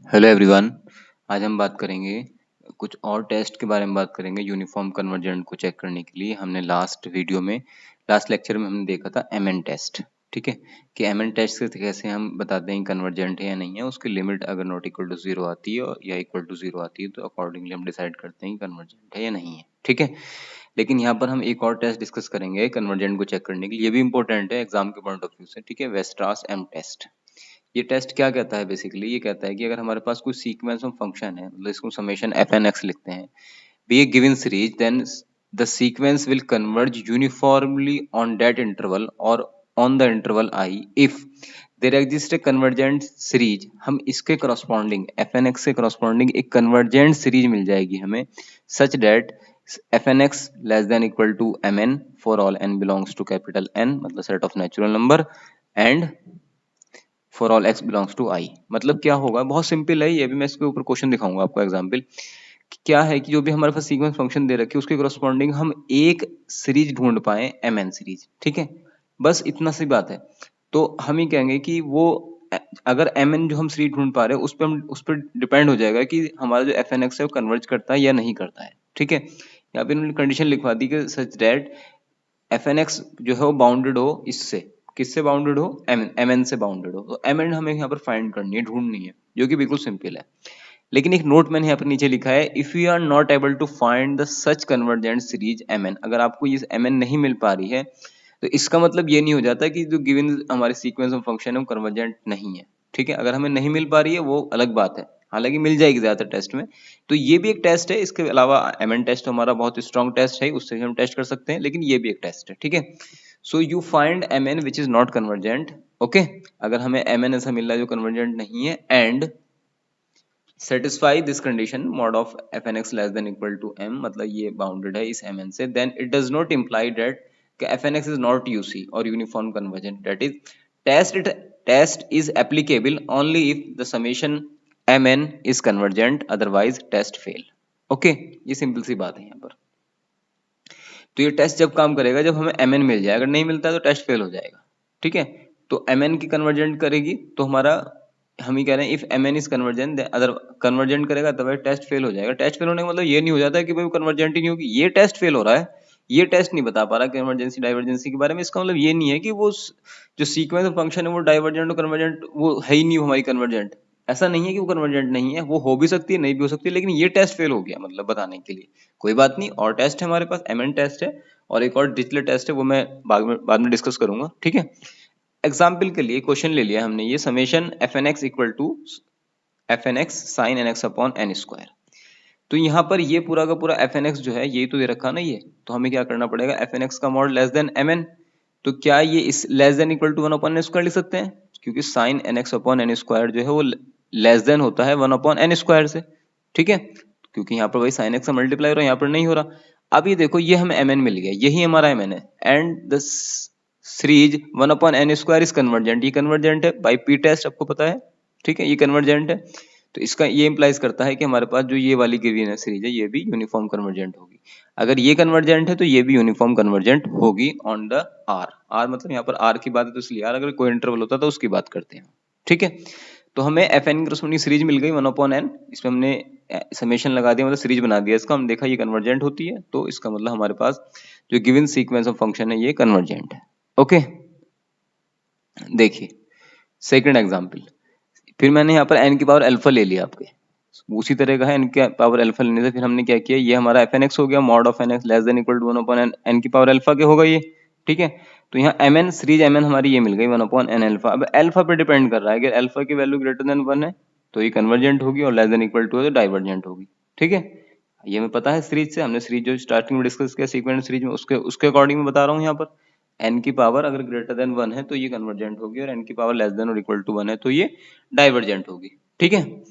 Hello everyone. आज हम बात करेंगे कुछ और टेस्ट के बारे में बात करेंगे यूनिफॉर्म कन्वर्जेंट को चेक करने के लिए। हमने लास्ट लेक्चर में हमने देखा था एमएन टेस्ट। ठीक है कि एमएन टेस्ट से कैसे हम बताते हैं कन्वर्जेंट है या नहीं है। उसकी लिमिट अगर नॉट इक्वल टू जीरो आती है या इक्वल टू जीरो आती है तो अकॉर्डिंगली हम डिसाइड करते हैं कन्वर्जेंट है या नहीं है। ठीक है, लेकिन यहाँ पर हम एक और टेस्ट डिस्कस करेंगे कन्वर्जेंट को चेक करने के लिए। ये भी इंपॉर्टेंट है एग्जाम के पॉइंट ऑफ व्यू से। ठीक है, वेस्ट्रास एम टेस्ट। ये टेस्ट क्या कहता है बेसिकली, ये कहता है कि अगर हमारे पास कोई सीक्वेंस ऑफ फंक्शन है, मतलब इसको समेशन एफ एन एक्स लिखते हैं, be a given series, then the sequence will converge uniformly on that interval और on the interval I if there exist a convergent series. हम इसके करस्पॉन्डिंग एफ एन एक्स के corresponding एक convergent series मिल जाएगी हमें, such that F N X less than equal to M N for all N belongs to capital N, मतलब set of natural number, and for all X belongs to आई। मतलब क्या होगा, बहुत simple है ये भी। मैं इसके ऊपर क्वेश्चन दिखाऊंगा आपको एग्जाम्पल। क्या है कि जो भी हमारे पास सीक्वेंस फंक्शन दे रखी है उसके करस्पॉन्डिंग हम एक सीरीज ढूंढ पाए एम एन सीरीज। ठीक है, बस इतना सी बात है। तो हम ही कहेंगे कि वो अगर एम एन जो हम सीरीज ढूंढ पा रहे हैं उस पर डिपेंड हो जाएगा कि हमारा जो एफ एन एक्स है वो कन्वर्ज करता है या नहीं करता है। ठीक है, यहाँ पे उन्होंने कंडीशन लिखवा दी कि such that F N X जो है वो बाउंडेड हो इससे, किससे बाउंडेड हो, एम एन से बाउंडेड हो। तो एम एन हमें यहाँ पर फाइंड करनी है, ढूंढनी है, जो कि बिल्कुल सिंपल है। लेकिन एक नोट मैंने यहाँ पर नीचे लिखा है, if you are not able to find the such convergent series M N, अगर आपको ये एम एन नहीं मिल पा रही है तो इसका मतलब ये नहीं हो जाता कि जो गिवन हमारे सीक्वेंस ऑफ फंक्शन है वो कन्वर्जेंट नहीं है। ठीक है, अगर हमें नहीं मिल पा रही है वो अलग बात है, हालांकि मिल जाएगी ज्यादातर टेस्ट में। तो ये भी एक टेस्ट है, इसके अलावा एमएन टेस्ट हमारा बहुत स्ट्रॉन्ग टेस्ट है, उससे हम टेस्ट कर सकते हैं, लेकिन ये भी एक टेस्ट है। ठीक है, so you find M N which is not convergent. Okay, अगर हमें एम एन ऐसा मिल रहा है जो कन्वर्जेंट नहीं है, and satisfy this condition mod of F N X less than equal to M, मतलब ये बाउंडेड है इस एम एन से, then it does not imply that F N X is not UC और uniform convergent. That is test is applicable only if the summation M N is convergent, otherwise test fail. Okay, ये simple सी बात है यहाँ पर। तो ये test जब काम करेगा जब हमें एम एन मिल जाए, अगर नहीं मिलता है तो टेस्ट फेल हो जाएगा। ठीक है, तो एम एन की कन्वर्जेंट करेगी तो हमारा, हम ही कह रहे हैं if M N is convergent, other convergent करेगा तब टेस्ट फेल हो जाएगा। टेस्ट फेल होने का मतलब ये नहीं हो जाता कि भाई वो कन्वर्जेंट ही नहीं होगी, ये टेस्ट फेल हो रहा है, ये टेस्ट नहीं बता पा रहा कन्वर्जेंसी डाइवर्जेंसी के बारे में। इसका मतलब ये नहीं है कि वो जो सीक्वेंस ऑफ फंक्शन है वो डाइवर्जेंट और कन्वर्जेंट वो है ही नहीं, वो हमारी कन्वर्जेंट। ऐसा नहीं है कि वो कन्वर्जेंट नहीं है, वो हो भी सकती है नहीं भी हो सकती है, लेकिन ये टेस्ट फेल हो गया मतलब बताने के लिए। कोई बात नहीं, और टेस्ट है हमारे पास, एम एन टेस्ट है और एक और डिजिटल टेस्ट है, वो मैं बाद में डिस्कस करूंगा। ठीक है, एग्जाम्पल के लिए क्वेश्चन ले लिया हमने, ये summation F N X equal to F N X sine N X upon N square. तो यहाँ पर ये पूरा का पूरा एफ एन एक्स जो है ये तो दे रखा ना ये, तो हमें क्या करना पड़ेगा, एफ एन एक्स का mod less than M N. तो क्या ये इस less than equal to one upon N square लिख सकते हैं, क्योंकि sine N X upon N square जो है वो लेस देन होता है वन अपॉन एन स्क्वायर से। ठीक है, क्योंकि यहाँ पर वही साइन एक्स का मल्टीप्लाई हो रहा है, यहाँ पर नहीं हो रहा। अब ये देखो, ये हमें एम एन मिल गया, यही हमारा एम एन है, and the series one upon N square is convergent. ये कन्वर्जेंट है बाई पी टेस्ट, आपको पता है। ठीक है, ये कन्वर्जेंट है, तो इसका ये इंप्लाइज करता है कि हमारे पास जो ये वाली गिवन है सीरीज है ये भी यूनिफॉर्म कन्वर्जेंट होगी। अगर ये कन्वर्जेंट है तो ये भी यूनिफॉर्म कन्वर्जेंट होगी ऑन द आर। आर मतलब यहाँ पर आर की बात है तो इसलिए आर, अगर कोई इंटरवल होता तो उसकी बात करते हैं। ठीक है, तो हमें एफ एन की सीरीज मिल गई वन अपॉन एन, इसमें हमने समेशन लगा दिया, मतलब सीरीज बना दिया इसका, हम देखा ये कन्वर्जेंट होती है, तो इसका मतलब हमारे पास जो गिवन सीक्वेंस ऑफ फंक्शन है ये कन्वर्जेंट है। ओके, देखिए सेकंड एग्जांपल, फिर मैंने यहाँ पर एन की पावर अल्फा ले लिया आपके, उसी तरह का है एन की पावर अल्फा लेने से फिर हमने क्या किया, ये हमारा एफ एन एक्स हो गया, mod of N X less than equal to one upon N की पावर अल्फा के होगा ये। ठीक है, तो यहाँ M N series M N हमारी ये मिल गई वन अपॉन एन अल्फा। अब अल्फा पे डिपेंड कर रहा है, अगर अल्फा की वैल्यू ग्रेटर देन वन है तो ये कन्वर्जेंट होगी और लेस देन इक्वल टू है तो डाइवर्जेंट होगी। ठीक है, ये हमें पता है सीरीज से, हमने सीरीज जो स्टार्टिंग में डिस्कस किया सीक्वेंस सीरीज में, उसके अकॉर्डिंग में बता रहा हूँ यहाँ पर। एन की पावर अगर ग्रेटर देन वन है तो ये कन्वर्जेंट होगी, और एन की पावर लेस देन और इक्वल टू वन है तो ये डाइवर्जेंट होगी। ठीक है,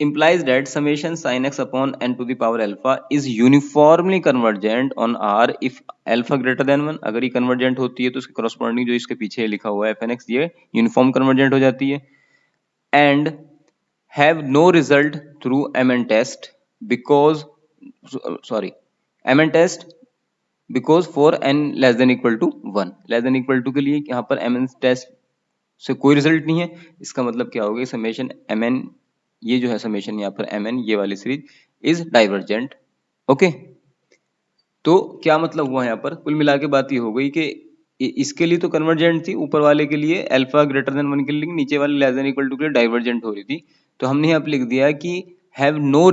implies that summation sin x upon n to the power alpha is uniformly convergent on R if alpha greater than 1। अगर ये convergent होती है तो उसके corresponding जो इसके पीछे लिखा हुआ है fnx ये uniform convergent हो जाती है, and have no result through mn test because mn test because for n less than equal to 1, less than equal to के लिए यहाँ पर mn test से कोई रिजल्ट नहीं है। इसका मतलब क्या होगा, समेशन mn ये जो है समेशन यहाँ पर mn, ये वाली सीरीज इज डाइवर्जेंट। ओके, तो क्या मतलब हुआ यहाँ पर, कुल मिला के बात ये हो गई कि इसके लिए तो कन्वर्जेंट थी, ऊपर वाले के लिए अल्फा ग्रेटर देन 1 के लिए, नीचे वाले लेस देन इक्वल टू के लिए डाइवर्जेंट हो रही थी। तो हमने यहाँ पे लिख दिया कि have no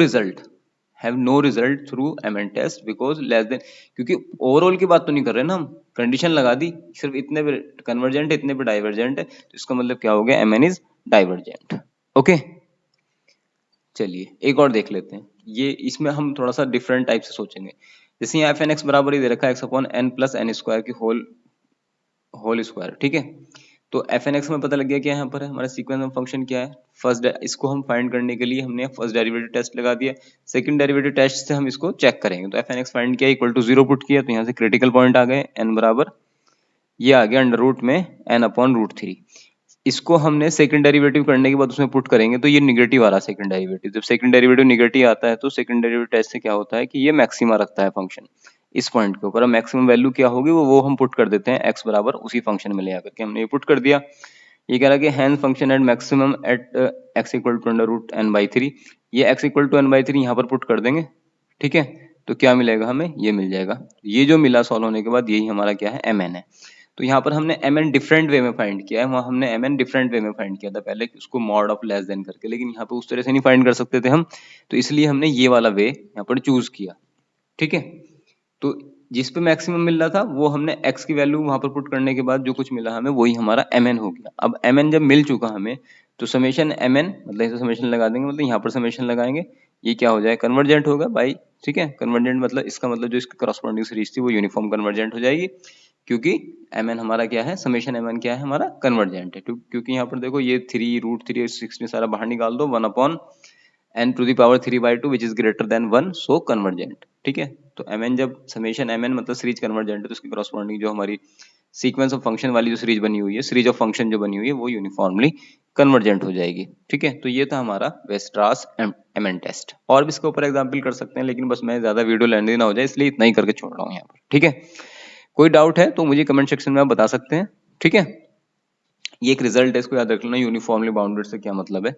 result through M N test because less than, क्योंकि ओवरऑल की बात तो नहीं कर रहे ना हम, कंडीशन लगा दी सिर्फ इतने पे कन्वर्जेंट है इतने पे डाइवर्जेंट है, तो इसका मतलब क्या हो गया, एमएन इज डाइवर्जेंट। ओके, चलिए एक और देख लेते हैं, ये इसमें हम थोड़ा सा डिफरेंट टाइप से सोचेंगे। जैसे यहाँ एफ एन एक्स बराबर ही दे रखा है X upon N plus N square की होल स्क्वायर, ठीक है। तो एफ एन एक्स में पता लग गया क्या यहाँ पर है हमारा सीक्वेंस ऑफ फंक्शन क्या है। इसको हम फाइंड करने के लिए हमने फर्स्ट डेरिवेटिव टेस्ट लगा दिया, सेकंड डेरिवेटिव टेस्ट से हम इसको चेक करेंगे। तो एफ एन एक्स फाइंड किया, इक्वल टू 0 पुट किया, तो यहाँ से क्रिटिकल पॉइंट आ गए, एन बराबर ये आ गया अंडर रूट में एन अपॉन रूट 3। इसको हमने सेकंड डेरिवेटिव करने के बाद उसमें पुट करेंगे, तो ये निगेटिव आ रहा सेकंड डेरिवेटिव। जब सेकंड डेरिवेटिव निगेटिव आता है तो सेकंड डेरिवेटिव टेस्ट से क्या होता है कि ये मैक्सिमा रखता है फंक्शन इस पॉइंट के ऊपर। अब मैक्सिमम वैल्यू क्या होगी वो हम पुट कर देते हैं, एक्स बराबर उसी फंक्शन में ले आकर के हमने ये पुट कर दिया। ये कह रहा है कि hence function at maximum at X equal to under root N by 3, ये X equal to N by 3 यहाँ पर पुट कर देंगे, ठीक है। तो क्या मिलेगा हमें, ये मिल जाएगा, ये जो मिला सॉल्व होने के बाद यही हमारा क्या है, एम एन है। तो यहाँ पर हमने एम एन डिफरेंट वे में फाइंड किया है, वहाँ हमने एम एन डिफरेंट वे में फाइंड किया था पहले, उसको मॉड ऑफ लेस देन करके, लेकिन यहाँ पे उस तरह से नहीं फाइंड कर सकते थे हम, तो इसलिए हमने ये वाला वे यहाँ पर चूज किया, ठीक है। तो जिस पे मैक्सिमम मिल रहा था वो हमने x की वैल्यू वहां पर पुट करने के बाद जो कुछ मिला हमें वही हमारा mn हो गया। अब mn जब मिल चुका हमें, तो समेशन mn मतलब इसे समेशन लगा देंगे, मतलब यहाँ पर समेशन लगाएंगे, ये क्या हो जाए, कन्वर्जेंट होगा भाई, ठीक है। कन्वर्जेंट मतलब इसका मतलब जो इसकी करस्पॉन्डिंग सीरीज थी वो यूनिफॉर्म कन्वर्जेंट हो जाएगी, क्योंकि mn हमारा क्या है, समेशन mn क्या है हमारा, कन्वर्जेंट है। क्योंकि यहाँ पर देखो ये 3 रूट 3 16 सारा बाहर निकाल दो, 1 upon n to the power 3/2 which is greater than 1, so convergent, ठीक है। तो mn जब समेशन mn मतलब सीरीज कन्वर्जेंट है, तो उसकी करस्पॉन्डिंग जो हमारी सीक्वेंस ऑफ फंक्शन वाली जो सीरीज बनी हुई है, सीरीज ऑफ फंक्शन जो बनी हुई है वो यूनिफॉर्मली कन्वर्जेंट हो जाएगी, ठीक है। तो ये था हमारा वेस्ट्रास mn टेस्ट। और भी इसके ऊपर एग्जाम्पल कर सकते हैं, लेकिन बस मैं ज्यादा वीडियो लेंदी ना हो जाए इसलिए इतना ही करके छोड़ रहा हूँ यहाँ पर, ठीक है। कोई डाउट है तो मुझे कमेंट सेक्शन में आप बता सकते हैं, ठीक है। ये एक रिजल्ट है, इसको याद रख लेना, यूनिफॉर्मली बाउंडेड से क्या मतलब है।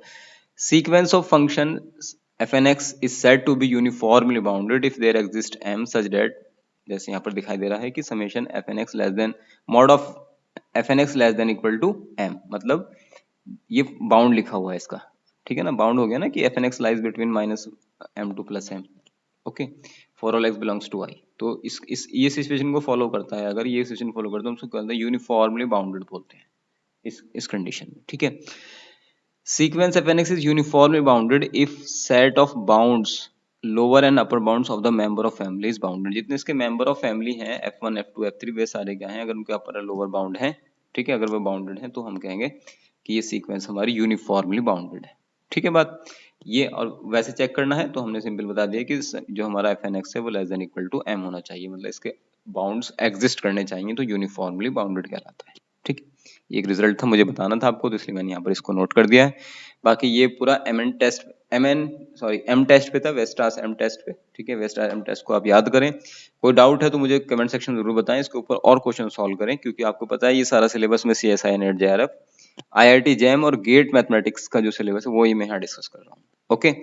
Sequence of functions fnx is said to be uniformly bounded if there exists m such that, जैसे यहाँ पर दिखाई दे रहा है कि summation fnx less than mod of fnx less than equal to m, मतलब ये बाउंड लिखा हुआ है इसका, ठीक है ना, बाउंड हो गया ना कि fnx lies between minus m2 plus m, okay, for all x belongs to i। तो इस ये सिचुएशन को फॉलो करता है, अगर ये सिचुएशन फॉलो करता है तो उसको यूनिफॉर्मली बाउंडेड बोलते हैं इस कंडीशन में, ठीक है। Sequence fnx is uniformly bounded if set of bounds lower and upper bounds of the member of family is bounded। जितने इसके member of family हैं f1 f2 f3 वे सारे क्या हैं, अगर उनके upper और lower bound हैं, ठीक है, अगर वो bounded हैं तो हम कहेंगे कि ये sequence हमारी uniformly bounded है, ठीक है बात ये। और वैसे चेक करना है तो हमने सिंपल बता दिया कि जो हमारा fnx है वो less than equal to m होना चाहिए, मतलब इसके बाउंड्स एग्जिस्ट करने चाहिए, तो यूनिफॉर्मली बाउंडेड कहलाता है, ठीक। ये एक रिजल्ट था, मुझे बताना था आपको, तो इसलिए मैंने यहाँ पर इसको नोट कर दिया है। बाकी ये पूरा एम टेस्ट पे था, वेस्टास एम टेस्ट पे, ठीक है। वेस्टास एम टेस्ट को आप याद करें, कोई डाउट है तो मुझे कमेंट सेक्शन जरूर बताएं, इसके ऊपर और क्वेश्चन सॉल्व करें, क्योंकि आपको पता है ये सारा सिलेबस में CSI net JRF IIT JAM और गेट मैथमेटिक्स का जो सिलेबस है वो ही मैं यहाँ डिस्कस कर रहा हूँ, okay.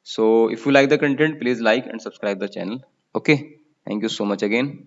So if you like the content please like and subscribe the channel, okay. Thank you so much again.